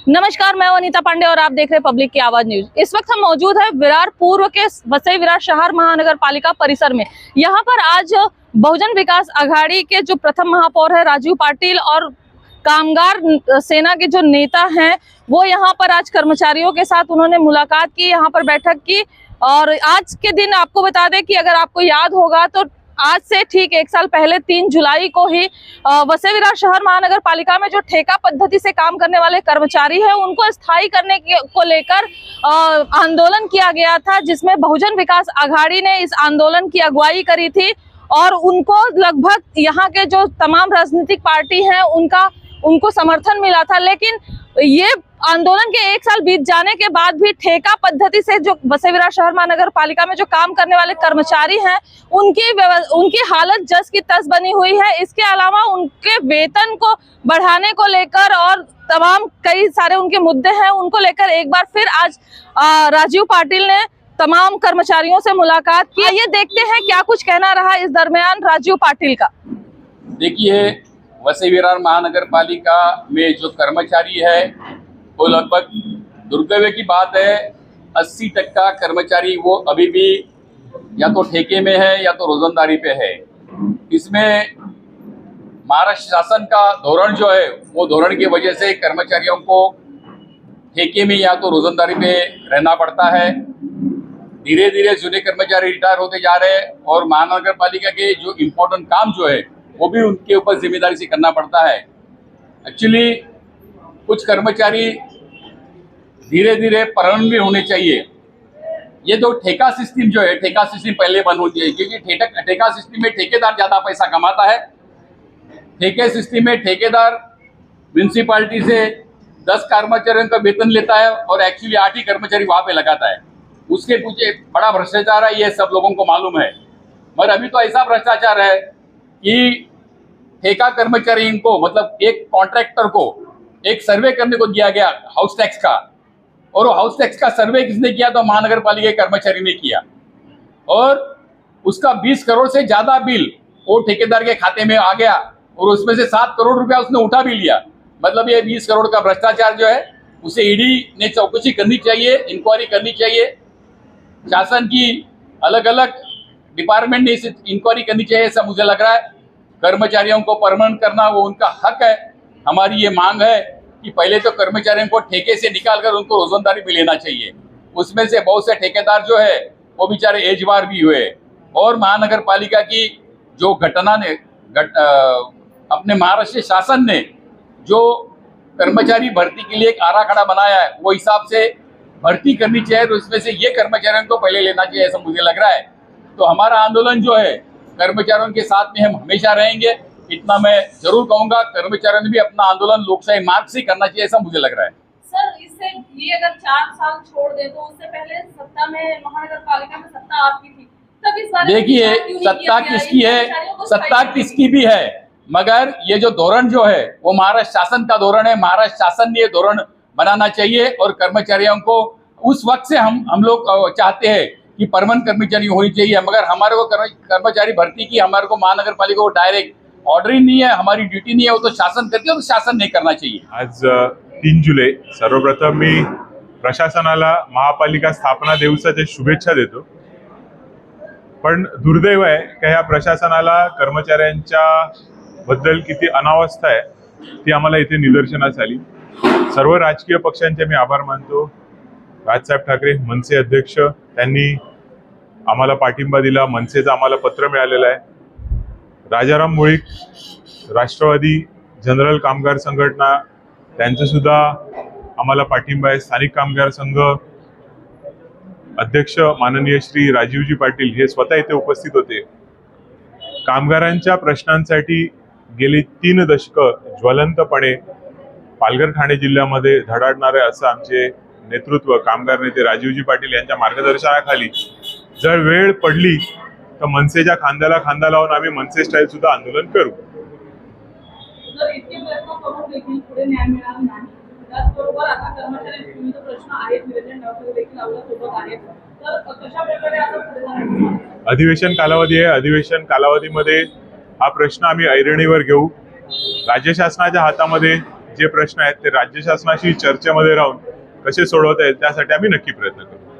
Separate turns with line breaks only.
नमस्कार, मैं अनीता पांडे और आप देख रहे हैं पब्लिक की आवाज न्यूज। इस वक्त हम मौजूद है विरार पूर्व के वसई विरार शहर महानगर पालिका परिसर में। यहाँ पर आज बहुजन विकास आघाड़ी के जो प्रथम महापौर है राजीव पाटिल और कामगार सेना के जो नेता हैं वो यहाँ पर आज कर्मचारियों के साथ उन्होंने मुलाकात की, यहाँ पर बैठक की। और आज के दिन आपको बता दें कि अगर आपको याद होगा तो आज से ठीक 1 साल पहले 3 जुलाई को ही वसई विरार शहर महानगर पालिका में जो ठेका पद्धति से काम करने वाले कर्मचारी हैं उनको स्थायी करने को लेकर आंदोलन किया गया था, जिसमें बहुजन विकास आघाड़ी ने इस आंदोलन की अगुवाई करी थी। और उनको लगभग यहाँ के जो तमाम राजनीतिक पार्टी हैं उनको समर्थन मिला था। लेकिन ये आंदोलन के 1 साल बीत जाने के बाद भी ठेका पद्धति से जो वसई विरार शहर महानगर पालिका में जो काम करने वाले कर्मचारी हैं उनकी हालत जस की तस बनी हुई है। इसके अलावा उनके वेतन को बढ़ाने को लेकर और तमाम कई सारे उनके मुद्दे हैं, उनको लेकर एक बार फिर आज राजीव पाटिल ने तमाम कर्मचारियों से मुलाकात की। आइए देखते हैं क्या कुछ कहना रहा इस दरमियान राजीव पाटिल का।
देखिए, वसई विरार महानगर पालिका में जो कर्मचारी है वो लगभग दुर्दैव की बात है 80% कर्मचारी वो अभी भी या तो ठेके में है या तो रोजंदारी पे है। इसमें महाराष्ट्र शासन का धोरण जो है वो धोरण की वजह से कर्मचारियों को ठेके में या तो रोजंदारी पे रहना पड़ता है। धीरे धीरे जूने कर्मचारी रिटायर होते जा रहे हैं और महानगर पालिका के जो इम्पोर्टेंट काम जो है वो भी उनके ऊपर जिम्मेदारी से करना पड़ता है। एक्चुअली कुछ कर्मचारी धीरे धीरे परमानेंट भी होने चाहिए। ये जो ठेका सिस्टम जो है, ठेका सिस्टम पहले बंद होनी चाहिए, क्योंकि ठेका सिस्टम में ठेकेदार ज़्यादा पैसा कमाता है। ठेके सिस्टम में ठेकेदार म्यूनसिपालिटी से 10 कर्मचारियों का वेतन लेता है और एक्चुअली 8 ही कर्मचारी वहाँ पे लगाता है। उसके पीछे बड़ा भ्रष्टाचार है, ये सब लोगों को मालूम है। मगर अभी तो ऐसा भ्रष्टाचार है कि ठेका कर्मचारी इनको मतलब एक कॉन्ट्रैक्टर को एक सर्वे करने को दिया गया हाउस टैक्स का, और हाउस टैक्स का सर्वे किसने किया? तो महानगर पालिका के कर्मचारी ने किया और उसका 20 करोड़ से ज्यादा बिल वो ठेकेदार के खाते में आ गया और उसमें से 7 करोड़ रुपया उसने उठा भी लिया। मतलब ये 20 करोड़ का भ्रष्टाचार जो है उसे ईडी ने चौकसी करनी चाहिए, इंक्वायरी करनी चाहिए। शासन की अलग अलग डिपार्टमेंट ने इसे इंक्वायरी करनी चाहिए, ऐसा मुझे लग रहा है। कर्मचारियों को परमानेंट करना वो उनका हक है। हमारी ये मांग है कि पहले तो कर्मचारियों को ठेके से निकालकर उनको रोजंदारी भी लेना चाहिए। उसमें से बहुत से ठेकेदार जो है वो बेचारे एजबार भी हुए। और महानगर पालिका की जो घटना ने अपने महाराष्ट्र शासन ने जो कर्मचारी भर्ती के लिए एक आराखड़ा बनाया है वो हिसाब से भर्ती करनी चाहिए, तो उसमें से ये कर्मचारियों को पहले लेना चाहिए, ऐसा मुझे लग रहा है। तो हमारा आंदोलन जो है कर्मचारियों के साथ में हम हमेशा रहेंगे, इतना मैं जरूर कहूंगा। कर्मचारियों ने भी अपना आंदोलन लोकशाही मार्ग से करना चाहिए, ऐसा मुझे लग रहा है।
सर, इससे ये अगर 4 साल छोड़ दे तो उससे पहले सत्ता में महानगर पालिका में सत्ता आपकी थी, तब इस बारे में
देखिए सत्ता किसकी है, सत्ता किसकी भी है, मगर ये जो धोरण जो है वो महाराष्ट्र शासन का धोरण है। महाराष्ट्र शासन ने ये धोरण बनाना चाहिए और कर्मचारियों को उस वक्त से हम लोग चाहते हैं कि परमानेंट कर्मचारी होनी चाहिए। मगर हमारे को कर्मचारी भर्ती की हमारे को महानगर पालिका को डायरेक्ट ऑर्डर ही नहीं है, हमारी ड्यूटी नहीं है, वो तो शासन करते है, तो शासन नहीं करना चाहिए।
आज 3 जुलै सर्वप्रथम मी प्रशासनाला महापालिका स्थापना दिवसाच्या शुभेच्छा देतो। पण दुर्दैव आहे की ह्या प्रशासनाला कर्मचाऱ्यांच्या बद्दल किती अनावस्था आहे ती आम्हाला इथे निदर्शनास आली। सर्व राजकीय पक्षांचे मी आभार मानतो। राजसाहेब ठाकरे मनसे अध्यक्ष त्यांनी आम्हाला पाठिंबा दिला, मनसेचं आम्हाला पत्र मिळालेलं आहे। राजाराम मुळीक राष्ट्रवादी जनरल कामगार संघटना त्यांचं सुद्धा आम्हाला पाठिंबा आहे। स्थानिक कामगार संघ अध्यक्ष माननीय श्री राजीवजी पाटील हे स्वतः इथे उपस्थित होते। कामगारांच्या प्रश्नांसाठी गेली 3 दशकं ज्वलंतपणे पालघर ठाणे जिल्ह्यामध्ये धडाडणारे असं आमचे नेतृत्व कामगार नेते राजीवजी पाटील यांच्या मार्गदर्शनाखाली जर वेळ पडली तर मनसेच्या खांद्याला खांदा लावून आम्ही मनसे स्टाईल सुद्धा आंदोलन करू।
त्याचबरोबर आता कर्मचाऱ्यांचे विविध प्रश्न आहेत, निरंजन डावखरे देखील आपल्यासोबत आहेत. तर कशा प्रकारे आता पुढे जाणार?
अधिवेशन कालावधी आहे. अधिवेशन कालावधीमध्ये हा प्रश्न आम्ही ऐरणीवर घेऊ. राज्य शासनाच्या हातामध्ये जे प्रश्न आहेत ते राज्य शासनाशी चर्चेमध्ये राहून कसे सोडवता येईल त्यासाठी आम्ही नक्की प्रयत्न करू.